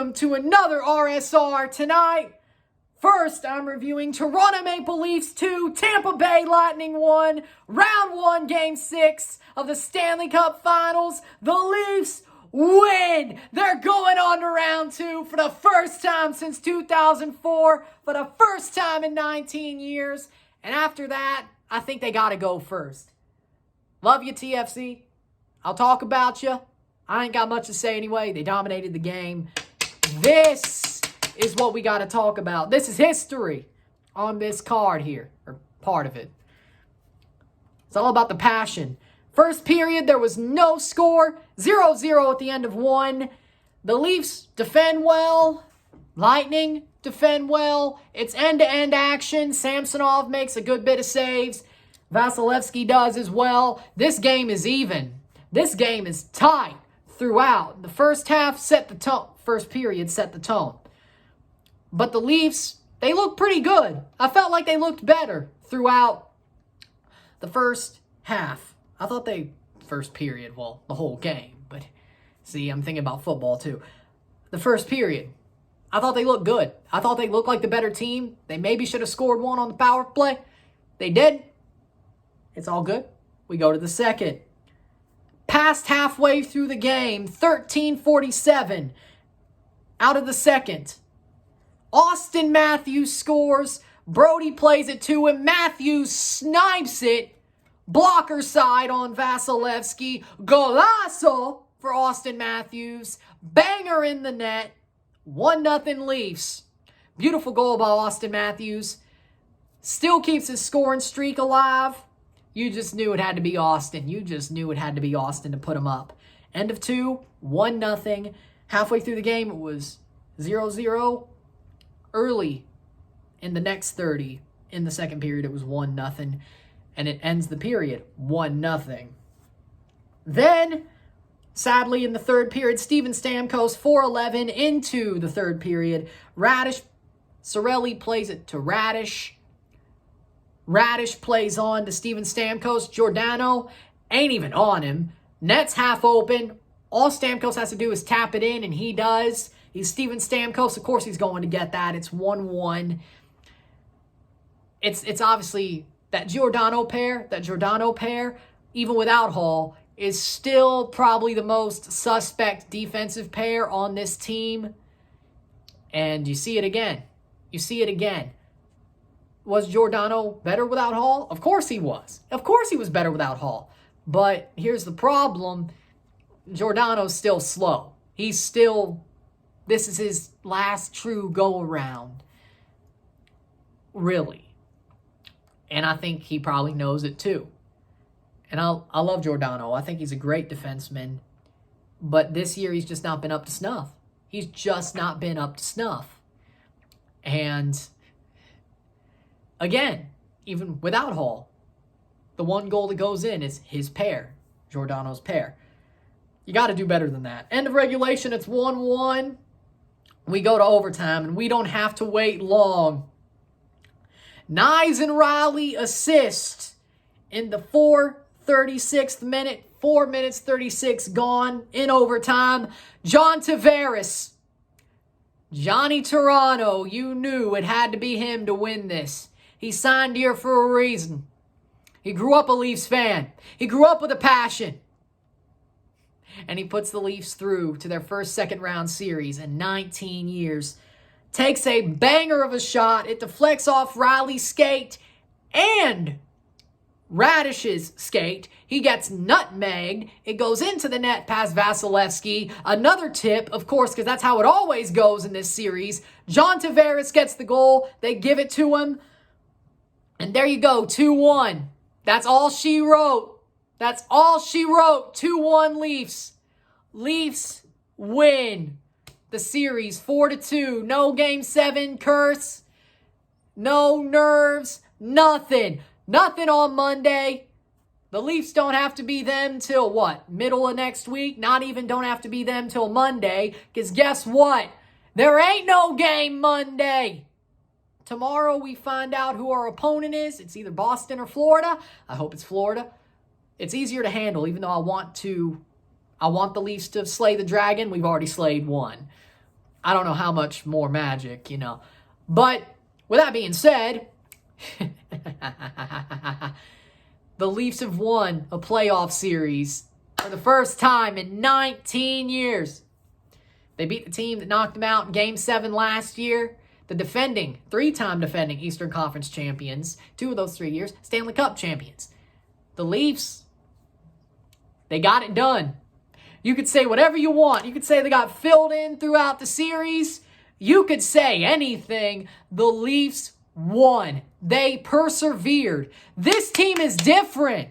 welcome to another RSR tonight. First, I'm reviewing Toronto Maple Leafs 2, Tampa Bay Lightning 1, Round 1, Game 6 of the Stanley Cup Finals. The Leafs win! They're going on to Round 2 for the first time since 2004, for the first time in 19 years. And after that, I think they got to go first. Love you, TFC. I'll talk about you. I ain't got much to say anyway. They dominated the game. This is what we got to talk about. This is history on this card here, or part of it. It's all about the passion. First period, there was no score. 0-0 at the end of one. The Leafs defend well. Lightning defend well. It's end-to-end action. Samsonov makes a good bit of saves. Vasilevsky does as well. This game is even. This game is tight throughout. The first half set the tone. First period set the tone. But the Leafs, they look pretty good. I felt like they looked better throughout the first half. I thought first period, well, the whole game. But see, I'm thinking about football too. The first period, I thought they looked good. I thought they looked like the better team. They maybe should have scored one on the power play. They did. It's all good. We go to the second. Past halfway through the game, 13:47 out of the second. Austin Matthews scores. Brody plays it to him. Matthews snipes it. Blocker side on Vasilevsky. Golazo for Austin Matthews. Banger in the net. 1-0 Leafs. Beautiful goal by Austin Matthews. Still keeps his scoring streak alive. You just knew it had to be Austin. You just knew it had to be Austin to put him up. End of 2, 1-0. Halfway through the game, it was 0-0. Early in the next 30, in the second period, it was 1-0. And it ends the period 1-0. Then, sadly, in the third period, Steven Stamkos, 4:11 into the third period. Cirelli plays it to Radish. Radish plays on to Steven Stamkos. Giordano ain't even on him. Net's half open. All Stamkos has to do is tap it in, and he does. He's Steven Stamkos. Of course he's going to get that. It's 1-1. It's obviously that Giordano pair, even without Hall, is still probably the most suspect defensive pair on this team. And you see it again. Was Giordano better without Hall? Of course he was. Of course he was better without Hall. But here's the problem. Giordano's still slow. This is his last true go-around. Really. And I think he probably knows it too. And I love Giordano. I think he's a great defenseman. But this year he's just not been up to snuff. And again, even without Hall, the one goal that goes in is his pair, Giordano's pair. You got to do better than that. End of regulation, it's 1-1. We go to overtime, and we don't have to wait long. Knies and Riley assist in the 4:36th minute. 4 minutes 36 gone in overtime. John Tavares. Johnny Toronto, you knew it had to be him to win this. He signed here for a reason. He grew up a Leafs fan. He grew up with a passion. And he puts the Leafs through to their first second-round series in 19 years. Takes a banger of a shot. It deflects off Riley's skate and Radish's skate. He gets nutmegged. It goes into the net past Vasilevsky. Another tip, of course, because that's how it always goes in this series. John Tavares gets the goal. They give it to him. And there you go, 2-1. That's all she wrote. 2-1 Leafs. Leafs win the series 4-2. No Game 7 curse. No nerves. Nothing. Nothing on Monday. The Leafs don't have to be them till what? Middle of next week? Not even don't have to be them till Monday. Because guess what? There ain't no game Monday. Tomorrow we find out who our opponent is. It's either Boston or Florida. I hope it's Florida. It's easier to handle, even though I want the Leafs to slay the dragon. We've already slayed one. I don't know how much more magic, But with that being said, the Leafs have won a playoff series for the first time in 19 years. They beat the team that knocked them out in Game 7 last year. The three-time defending Eastern Conference champions, 2 of those 3 years, Stanley Cup champions. The Leafs, they got it done. You could say whatever you want. You could say they got filled in throughout the series. You could say anything. The Leafs won. They persevered. This team is different.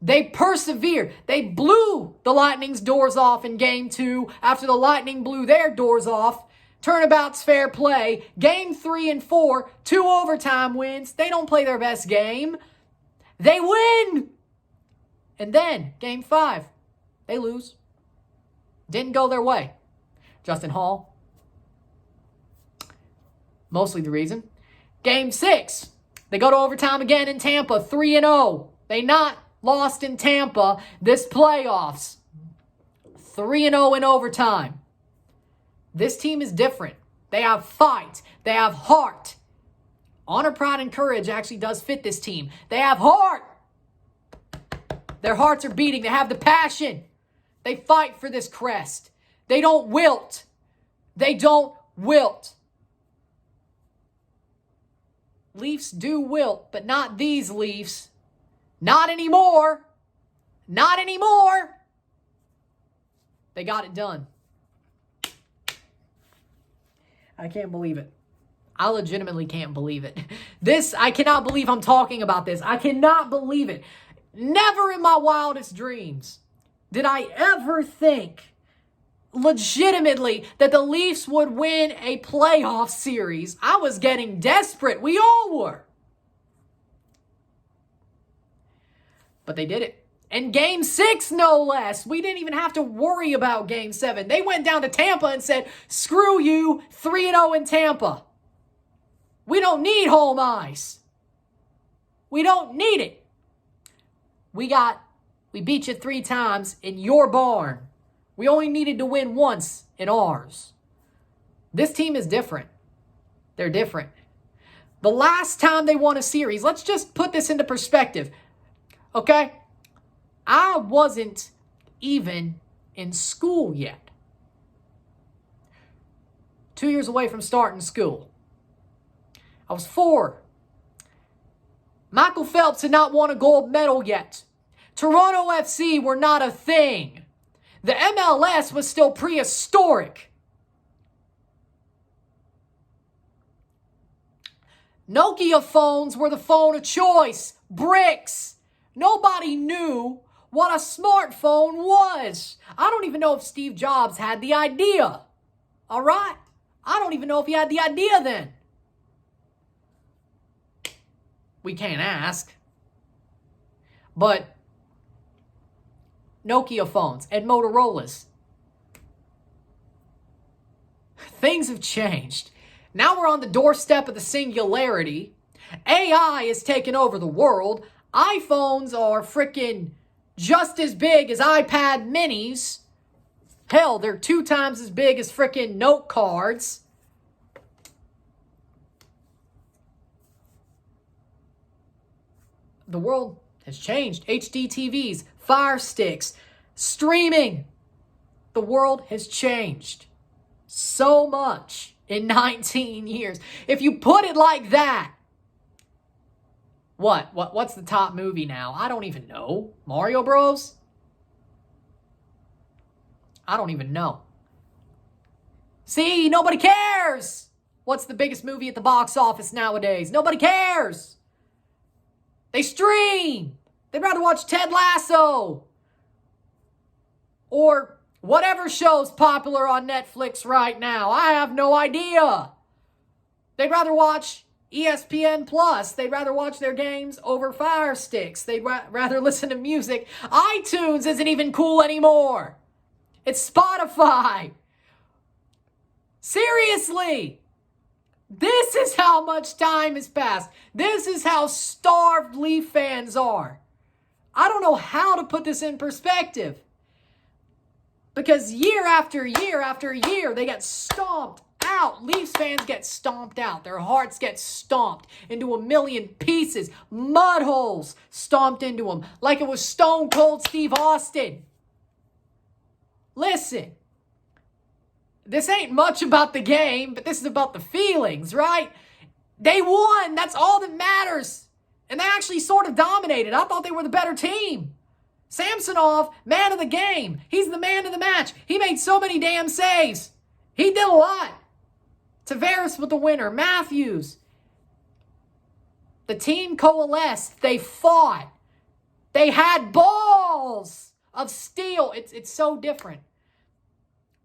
They persevered. They blew the Lightning's doors off in Game 2 after the Lightning blew their doors off. Turnabout's fair play. Game 3 and 4, 2 overtime wins. They don't play their best game. They win. And then, Game 5, they lose. Didn't go their way. Justin Hall, mostly the reason. Game 6, they go to overtime again in Tampa, 3-0. They not lost in Tampa this playoffs. 3-0 in overtime. This team is different. They have fight. They have heart. Honor, pride, and courage actually does fit this team. They have heart. Their hearts are beating. They have the passion. They fight for this crest. They don't wilt. They don't wilt. Leafs do wilt, but not these Leafs. Not anymore. Not anymore. They got it done. I can't believe it. I legitimately can't believe it. I cannot believe I'm talking about this. I cannot believe it. Never in my wildest dreams did I ever think legitimately that the Leafs would win a playoff series. I was getting desperate. We all were. But they did it. And Game 6, no less. We didn't even have to worry about Game 7. They went down to Tampa and said, screw you, 3-0 in Tampa. We don't need home ice. We don't need it. We beat you 3 times in your barn. We only needed to win once in ours. This team is different. They're different. The last time they won a series, let's just put this into perspective. Okay? I wasn't even in school yet. 2 years away from starting school. I was 4. Michael Phelps had not won a gold medal yet. Toronto FC were not a thing. The MLS was still prehistoric. Nokia phones were the phone of choice. Bricks. Nobody knew what a smartphone was. I don't even know if Steve Jobs had the idea. All right? I don't even know if he had the idea then. We can't ask. But Nokia phones and Motorola's. Things have changed. Now we're on the doorstep of the singularity. AI is taking over the world. iPhones are freaking just as big as iPad minis. Hell, they're 2 times as big as freaking note cards. The world has changed. HD TVs, Fire Sticks, streaming. The world has changed so much in 19 years. If you put it like that, what's the top movie now? I don't even know. Mario Bros? I don't even know. See, nobody cares. What's the biggest movie at the box office nowadays? Nobody cares. They stream. They'd rather watch Ted Lasso. Or whatever show's popular on Netflix right now. I have no idea. They'd rather watch ESPN Plus. They'd rather watch their games over Fire Sticks. They'd rather listen to music. iTunes isn't even cool anymore. It's Spotify. Seriously. This is how much time has passed. This is how starved Leaf fans are. I don't know how to put this in perspective. Because year after year after year, they get stomped out. Leafs fans get stomped out. Their hearts get stomped into a million pieces. Mud holes stomped into them like it was Stone Cold Steve Austin. Listen, this ain't much about the game, but this is about the feelings, right? They won. That's all that matters. And they actually sort of dominated. I thought they were the better team. Samsonov, man of the game. He's the man of the match. He made so many damn saves. He did a lot. Tavares with the winner. Matthews. The team coalesced. They fought. They had balls of steel. It's so different.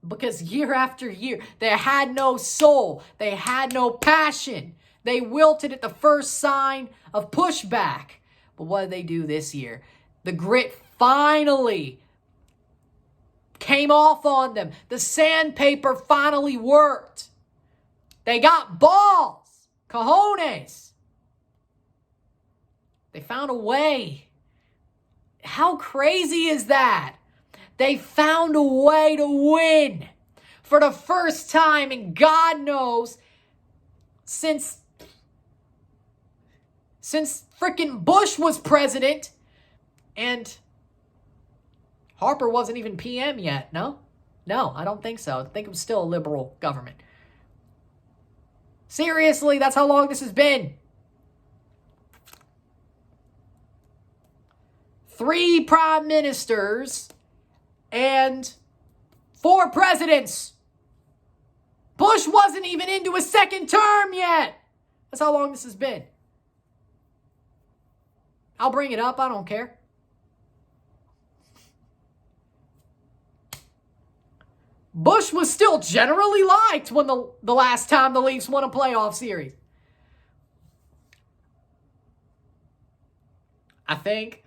Because year after year, they had no soul. They had no passion. They wilted at the first sign of pushback. But what did they do this year? The grit finally came off on them. The sandpaper finally worked. They got balls, cojones. They found a way. How crazy is that? They found a way to win for the first time in God knows since freaking Bush was president. And Harper wasn't even PM yet, no? No, I don't think so. I think it was still a liberal government. Seriously, that's how long this has been. 3 prime ministers and 4 presidents. Bush wasn't even into his second term yet. That's how long this has been. I'll bring it up. I don't care. Bush was still generally liked when the last time the Leafs won a playoff series. I think.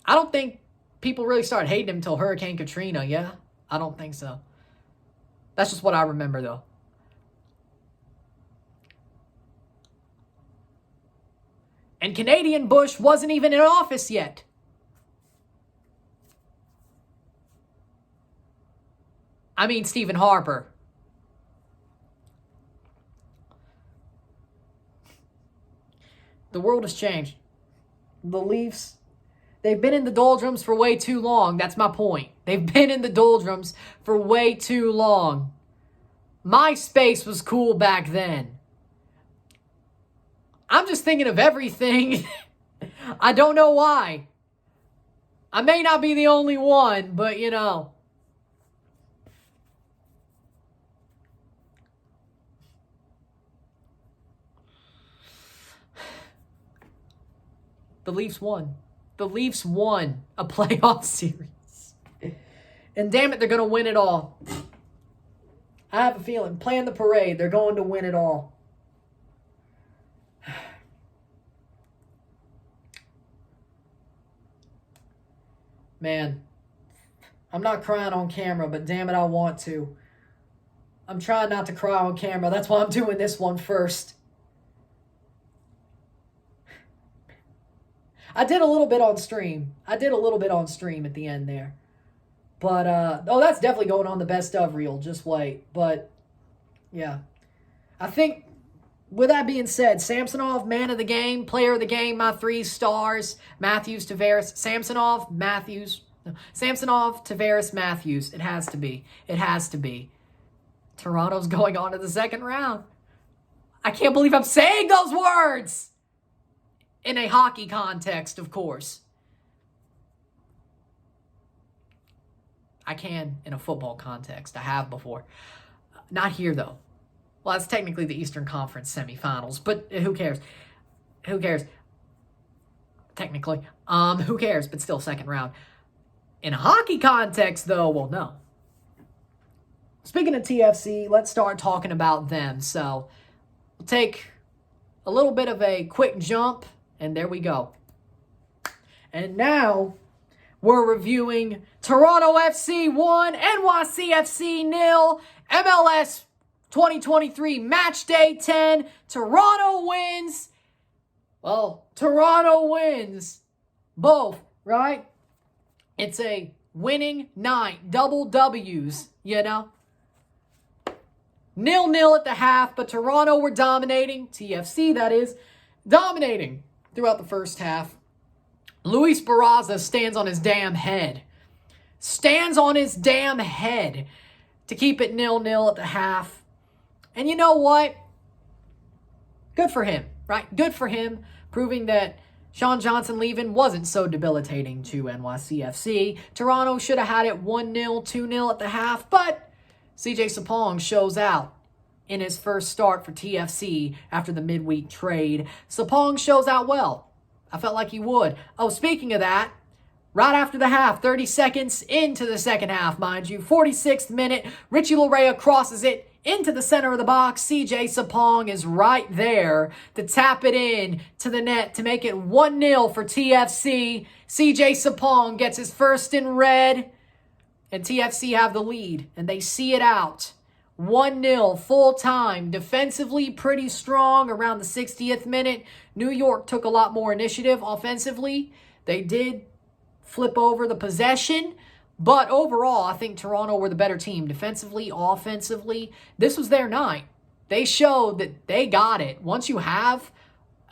I don't think people really started hating him until Hurricane Katrina, yeah? I don't think so. That's just what I remember, though. And Canadian Bush wasn't even in office yet. I mean, Stephen Harper. The world has changed. The Leafs, they've been in the doldrums for way too long. That's my point. They've been in the doldrums for way too long. MySpace was cool back then. I'm just thinking of everything. I don't know why. I may not be the only one, but you know. The Leafs won. The Leafs won a playoff series. And damn it, they're going to win it all. I have a feeling, playing the parade, they're going to win it all. Man, I'm not crying on camera, but damn it, I want to. I'm trying not to cry on camera. That's why I'm doing this one first. I did a little bit on stream. at the end there. But, that's definitely going on the best of reel. Just wait. But, yeah. I think, with that being said, Samsonov, man of the game, player of the game, my 3 stars. Matthews, Tavares, Samsonov, Tavares, Matthews. It has to be. It has to be. Toronto's going on to the second round. I can't believe I'm saying those words! In a hockey context, of course. I can in a football context. I have before. Not here, though. Well, that's technically the Eastern Conference semifinals, but who cares? Who cares? Technically. Who cares? But still second round. In a hockey context, though, well, no. Speaking of TFC, let's start talking about them. So, we'll take a little bit of a quick jump. And there we go. And now we're reviewing Toronto FC 1, NYCFC 0, MLS 2023 Matchday 10. Toronto wins. Well, Toronto wins both, right? It's a winning night. Double W's, you know. 0-0 at the half, but Toronto were dominating. TFC, that is, dominating throughout the first half. Luis Barraza stands on his damn head. Stands on his damn head to keep it 0-0 at the half. And you know what? Good for him, right? Good for him, proving that Sean Johnson leaving wasn't so debilitating to NYCFC. Toronto should have had it 1-0, 2-0 at the half, but CJ Sapong shows out in his first start for TFC after the midweek trade. Sapong shows out well. I felt like he would. Oh, speaking of that, right after the half, 30 seconds into the second half, mind you, 46th minute, Richie Laryea crosses it into the center of the box. CJ Sapong is right there to tap it in to the net to make it 1-0 for TFC. CJ Sapong gets his first in red, and TFC have the lead, and they see it out. 1-0, full time, defensively pretty strong around the 60th minute. New York took a lot more initiative offensively. They did flip over the possession, but overall, I think Toronto were the better team. Defensively, offensively, this was their night. They showed that they got it. Once you have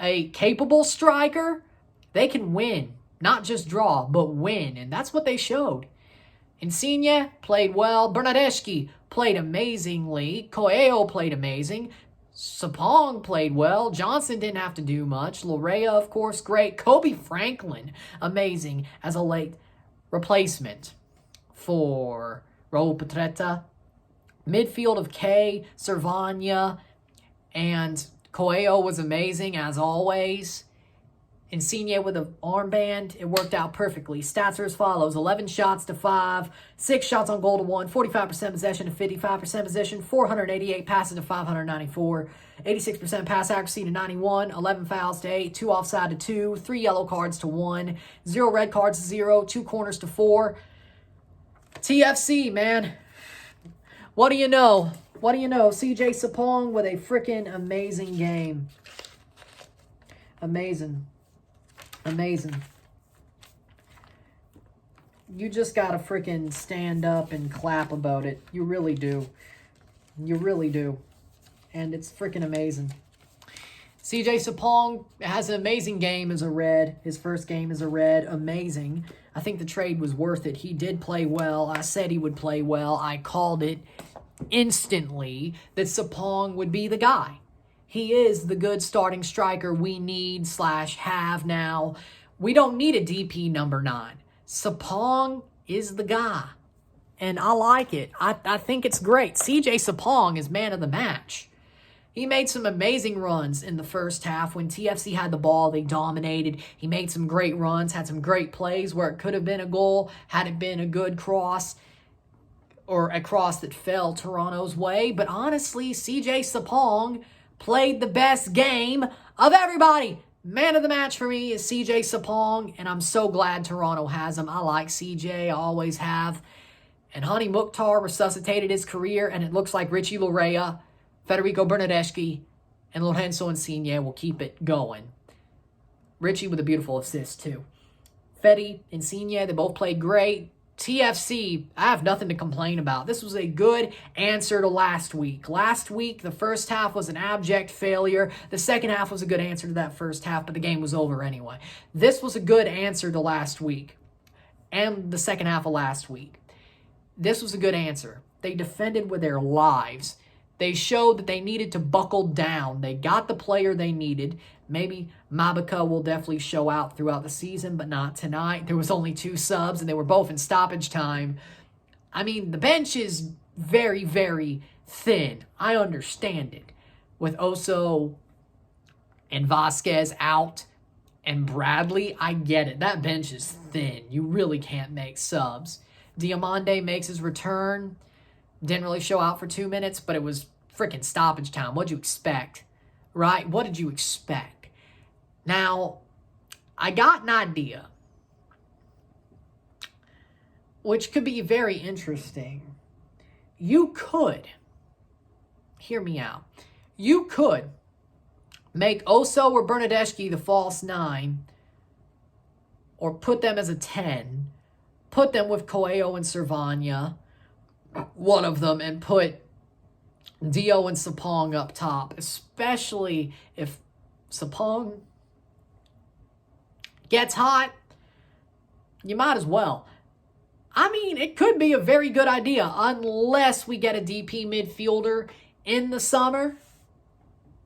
a capable striker, they can win. Not just draw, but win. And that's what they showed. Insigne played well. Bernardeschi played amazingly. Coelho played amazing. Sapong played well. Johnson didn't have to do much. Laryea, of course, great. Kobe Franklin, amazing as a late replacement for Raul Petretta. Midfield of K, Servania, and Coelho was amazing as always. Insigne with an armband, it worked out perfectly. Stats are as follows: 11 shots to 5, 6 shots on goal to 1, 45% possession to 55% possession, 488 passes to 594, 86% pass accuracy to 91, 11 fouls to 8, 2 offside to 2, 3 yellow cards to 1, 0 red cards to 0, 2 corners to 4. TFC, man. What do you know? What do you know? CJ Sapong with a freaking amazing game. Amazing. Amazing. You just gotta freaking stand up and clap about it. You really do. You really do. And it's freaking amazing. CJ Sapong has an amazing game as a Red. His first game as a Red. Amazing. I think the trade was worth it. He did play well. I said he would play well. I called it instantly that Sapong would be the guy. He is the good starting striker we need / have now. We don't need a DP number 9. Sapong is the guy. And I like it. I think it's great. CJ Sapong is man of the match. He made some amazing runs in the first half. When TFC had the ball, they dominated. He made some great runs, had some great plays where it could have been a goal, had it been a good cross or a cross that fell Toronto's way. But honestly, CJ Sapong played the best game of everybody. Man of the match for me is CJ Sapong, and I'm so glad Toronto has him. I like CJ, I always have. And Honey Mukhtar resuscitated his career, and it looks like Richie Laryea, Federico Bernardeschi, and Lorenzo Insigne will keep it going. Richie with a beautiful assist, too. Fedi, Insigne, they both played great. TFC, I have nothing to complain about. This was a good answer to last week. Last week, the first half was an abject failure. The second half was a good answer to that first half, but the game was over anyway. This was a good answer to last week and the second half of last week. This was a good answer. They defended with their lives. They showed that they needed to buckle down. They got the player they needed. Maybe Mabika will definitely show out throughout the season, but not tonight. There was only 2 subs, and they were both in stoppage time. I mean, the bench is very, very thin. I understand it. With Oso and Vasquez out and Bradley, I get it. That bench is thin. You really can't make subs. Diamande makes his return. Didn't really show out for 2 minutes, but it was freaking stoppage time. What'd you expect? Right? What did you expect? Now, I got an idea, which could be very interesting. You could, hear me out, you could make Oso or Bernardeschi the false 9, or put them as a 10, put them with Coelho and Cervania, one of them, and put Dio and Sapong up top, especially if Sapong gets hot. You might as well. I mean, it could be a very good idea unless we get a DP midfielder in the summer.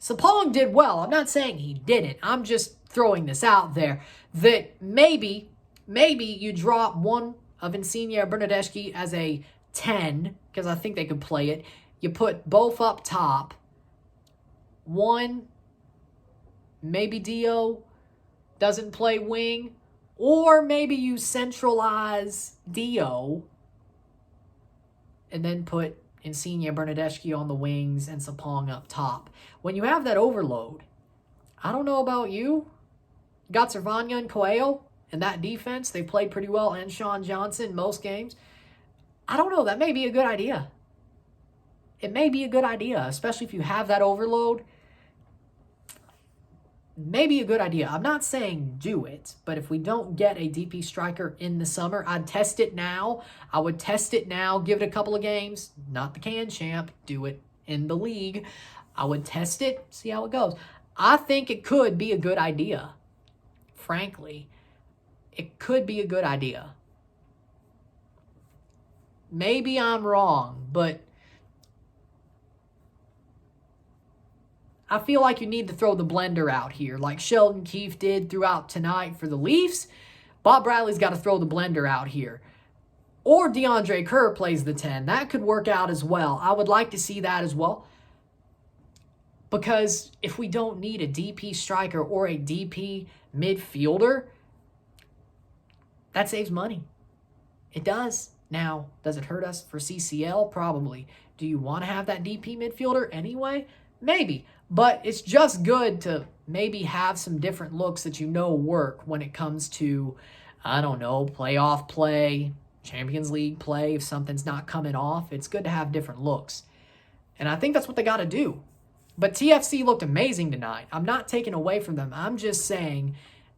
Sapong did well. I'm not saying he didn't. I'm just throwing this out there that maybe you drop one of Insigne or Bernardeschi as a 10, because I think they could play it. You put both up top. One, maybe Dio doesn't play wing. Or maybe you centralize Dio and then put Insigne and Bernardeschi on the wings and Sapong up top. When you have that overload, I don't know about you. You got Cervania and Coelho and that defense. They played pretty well, and Sean Johnson most games. I don't know. That may be a good idea. It may be a good idea, especially if you have that overload. Maybe a good idea. I'm not saying do it, but if we don't get a DP striker in the summer, I'd test it now. I would test it now, give it a couple of games. Not the can champ. Do it in the league. I would test it, see how it goes. I think it could be a good idea. Frankly, it could be a good idea. Maybe I'm wrong, but I feel like you need to throw the blender out here, like Sheldon Keefe did throughout tonight for the Leafs. Bob Bradley's got to throw the blender out here. Or DeAndre Kerr plays the 10. That could work out as well. I would like to see that as well. Because if we don't need a DP striker or a DP midfielder, that saves money. It does. Now, does it hurt us for CCL? Probably. Do you want to have that DP midfielder anyway? Maybe. But it's just good to maybe have some different looks that you know work when it comes to, I don't know, playoff play, Champions League play. If something's not coming off, it's good to have different looks. And I think that's what they got to do. But TFC looked amazing tonight. I'm not taking away from them. I'm just saying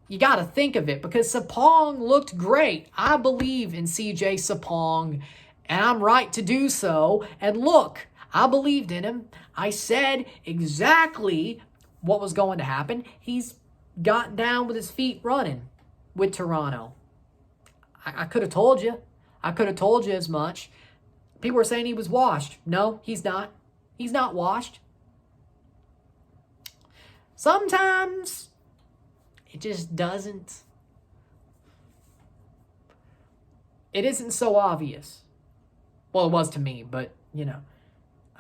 you got to think of it because Sapong looked great. I believe in CJ Sapong, and I'm right to do so. And look, I believed in him. I said exactly what was going to happen. He's got down with his feet running with Toronto. I could have told you. I could have told you as much. People were saying he was washed. No, he's not. He's not washed. Sometimes it just doesn't. It isn't so obvious. Well, it was to me, but, you know.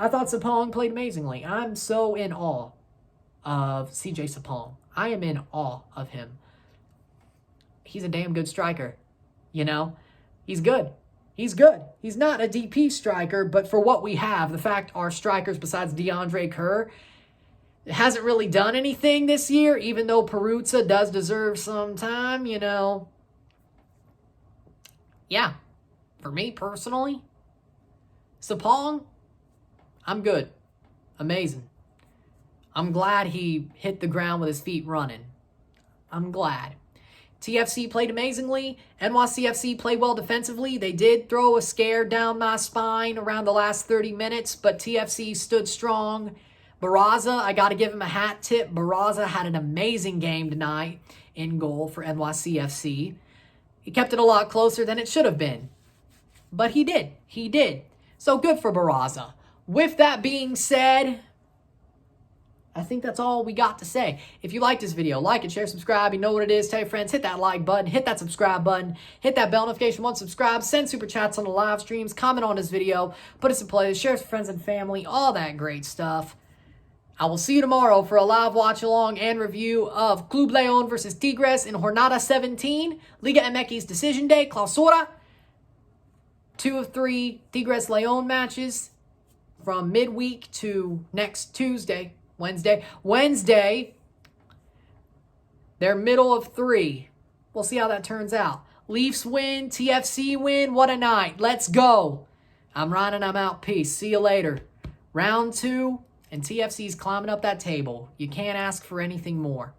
I thought Sapong played amazingly. I'm so in awe of CJ Sapong. I am in awe of him. He's a damn good striker, you know? He's good. He's good. He's not a DP striker, but for what we have, the fact our strikers besides DeAndre Kerr hasn't really done anything this year, even though Peruzza does deserve some time, you know. Yeah, for me personally, Sapong, I'm good. Amazing. I'm glad he hit the ground with his feet running. I'm glad. TFC played amazingly. NYCFC played well defensively. They did throw a scare down my spine around the last 30 minutes, but TFC stood strong. Barraza, I got to give him a hat tip. Barraza had an amazing game tonight in goal for NYCFC. He kept it a lot closer than it should have been. But he did. He did. So good for Barraza. With that being said, I think that's all we got to say. If you like this video, like it, share, subscribe. You know what it is. Tell your friends, hit that like button, hit that subscribe button, hit that bell notification once subscribed, send super chats on the live streams, comment on this video, put us in playlist, share with friends and family, all that great stuff. I will see you tomorrow for a live watch along and review of Club León versus Tigres in Jornada 17, Liga MX Decision Day, Clausura. 2 of 3 Tigres León matches from midweek to next Tuesday. Wednesday, they're middle of 3. We'll see how that turns out. Leafs win, TFC win. What a night. Let's go. I'm Ryan and I'm out. Peace. See you later. Round 2, and TFC's climbing up that table. You can't ask for anything more.